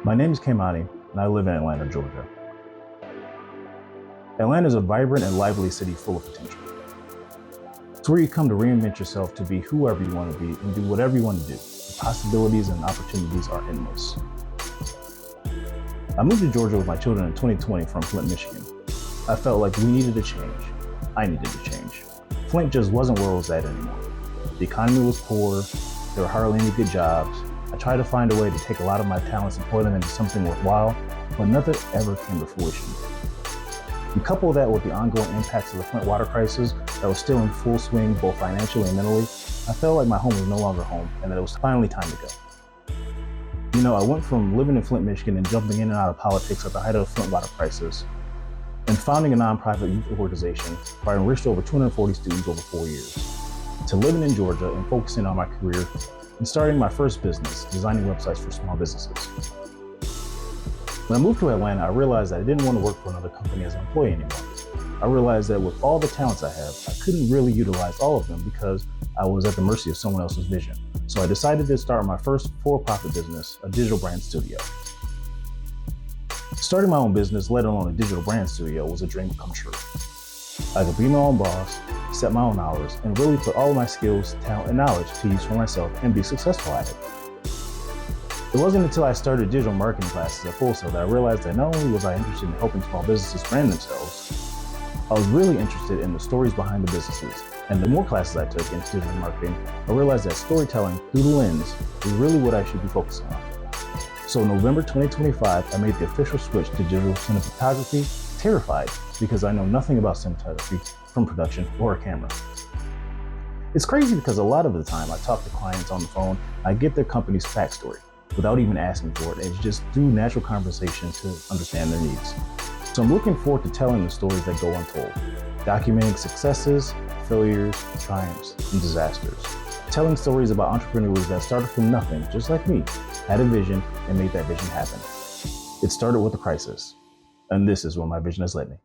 My name is Keimani, and I live in Atlanta, Georgia. Atlanta is a vibrant and lively city full of potential. It's where you come to reinvent yourself to be whoever you want to be and do whatever you want to do. The possibilities and opportunities are endless. I moved to Georgia with my children in 2020 from Flint, Michigan. I felt like we needed a change. I needed to change. Flint just wasn't where I was at anymore. The economy was poor, there were hardly any good jobs. I tried to find a way to take a lot of my talents and pour them into something worthwhile, but nothing ever came to fruition. You couple that with the ongoing impacts of the Flint water crisis that was still in full swing both financially and mentally, I felt like my home was no longer home and that it was finally time to go. You know, I went from living in Flint, Michigan and jumping in and out of politics at the height of the Flint water crisis and founding a nonprofit youth organization where I enriched over 240 students over 4 years, to living in Georgia and focusing on my career and starting my first business, designing websites for small businesses. When I moved to Atlanta, I realized that I didn't want to work for another company as an employee anymore. I realized that with all the talents I have, I couldn't really utilize all of them because I was at the mercy of someone else's vision. So I decided to start my first for-profit business, a digital brand studio. Starting my own business, let alone a digital brand studio, was a dream come true. I could be my own boss, set my own hours, and really put all of my skills, talent, and knowledge to use for myself and be successful at it. It wasn't until I started digital marketing classes at Full Sail that I realized that not only was I interested in helping small businesses brand themselves, I was really interested in the stories behind the businesses. And the more classes I took in digital marketing, I realized that storytelling through the lens is really what I should be focusing on. So in November 2025, I made the official switch to digital cinematography, terrified because I know nothing about cinematography from production or a camera. It's crazy because a lot of the time I talk to clients on the phone, I get their company's backstory without even asking for it. It's just through natural conversation to understand their needs. So I'm looking forward to telling the stories that go untold, documenting successes, failures, triumphs, and disasters. Telling stories about entrepreneurs that started from nothing, just like me, had a vision and made that vision happen. It started with a crisis, and this is where my vision has led me.